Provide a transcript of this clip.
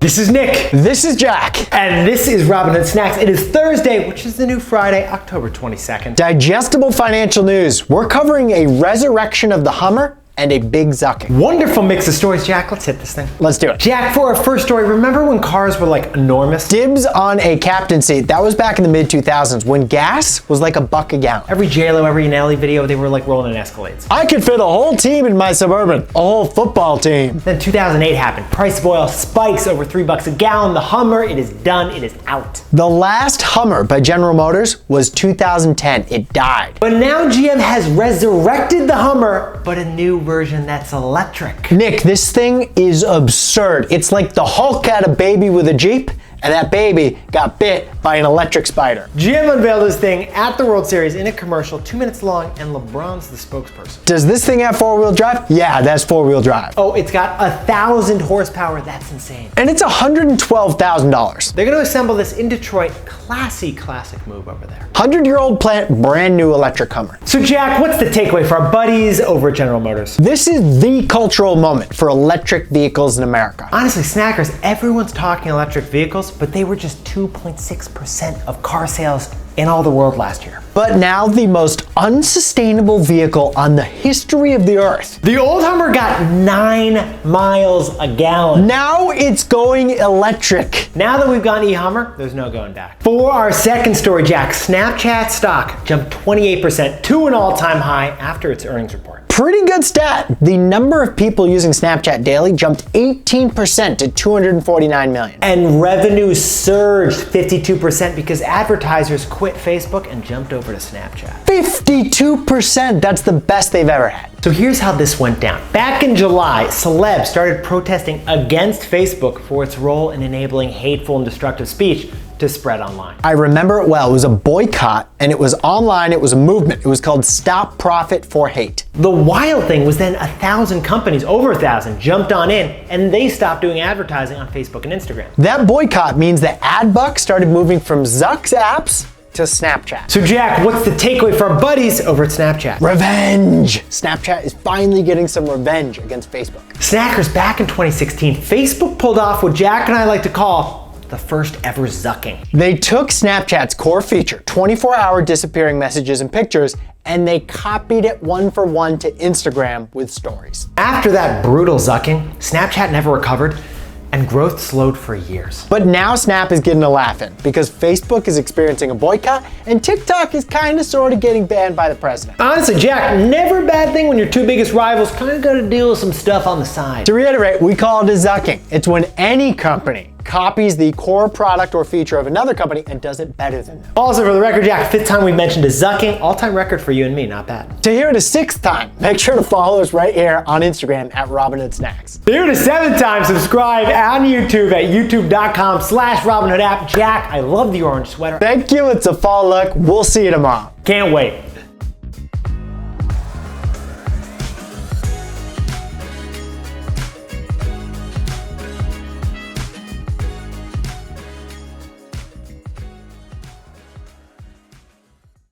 This is Nick. This is Jack. And this is Robinhood Snacks. It is Thursday, which is the new Friday, October 22nd. Digestible financial news. We're covering a resurrection of the Hummer and a big zucking. Wonderful mix of stories, Jack. Let's hit this thing. Let's do it. Jack, for our first story, remember when cars were like enormous? Dibs on a captain seat. That was back in the mid-2000s when gas was like $1 a gallon. Every J-Lo, every Nelly video, they were like rolling in Escalades. I could fit a whole team in my Suburban, a whole football team. Then 2008 happened. Price of oil spikes over $3 a gallon. The Hummer, it is done, it is out. The last Hummer by General Motors was 2010. It died. But now GM has resurrected the Hummer, but a new version that's electric. Nick, this thing is absurd. It's like the Hulk had a baby with a Jeep, and that baby got bit by an electric spider. GM unveiled this thing at the World Series in a commercial, 2 minutes long, and LeBron's the spokesperson. Does this thing have four-wheel drive? Yeah, that's four-wheel drive. Oh, it's got 1,000 horsepower. That's insane. And it's $112,000. They're gonna assemble this in Detroit. Classic move over there. 100-year-old plant, brand new electric Hummer. So Jack, what's the takeaway for our buddies over at General Motors? This is the cultural moment for electric vehicles in America. Honestly, snackers, everyone's talking electric vehicles, but they were just 2.6% of car sales in all the world last year. But now the most unsustainable vehicle on the history of the earth. The old Hummer got 9 miles a gallon. Now it's going electric. Now that we've gone e-Hummer, there's no going back. For our second story, Jack, Snapchat stock jumped 28% to an all-time high after its earnings report. Pretty good stat. The number of people using Snapchat daily jumped 18% to 249 million. And revenue surged 52% because advertisers quit Facebook and jumped over to Snapchat. 52%, that's the best they've ever had. So here's how this went down. Back in July, celebs started protesting against Facebook for its role in enabling hateful and destructive speech to spread online. I remember it well. It was a boycott, and it was online. It was a movement. It was called Stop Profit for Hate. The wild thing was then 1,000 companies, over 1,000, jumped on in, and they stopped doing advertising on Facebook and Instagram. That boycott means the ad buck started moving from Zuck's apps to Snapchat. So Jack, what's the takeaway for our buddies over at Snapchat? Revenge! Snapchat is finally getting some revenge against Facebook. Snackers, back in 2016, Facebook pulled off what Jack and I like to call the first ever zucking. They took Snapchat's core feature, 24-hour disappearing messages and pictures, and they copied it one for one to Instagram with stories. After that brutal zucking, Snapchat never recovered, and growth slowed for years. But now Snap is getting a laugh in because Facebook is experiencing a boycott and TikTok is kind of sort of getting banned by the president. Honestly, Jack, never a bad thing when your two biggest rivals kind of got to deal with some stuff on the side. To reiterate, we call it a zucking. It's when any company copies the core product or feature of another company and does it better than them. Also, for the record, Jack, 5th time we mentioned a zucking, all-time record for you and me, not bad. To hear it a 6th time, make sure to follow us right here on Instagram at Robinhood Snacks. To hear it a 7th time, subscribe on YouTube at youtube.com/RobinhoodApp. Jack, I love the orange sweater. Thank you, it's a fall look. We'll see you tomorrow. Can't wait.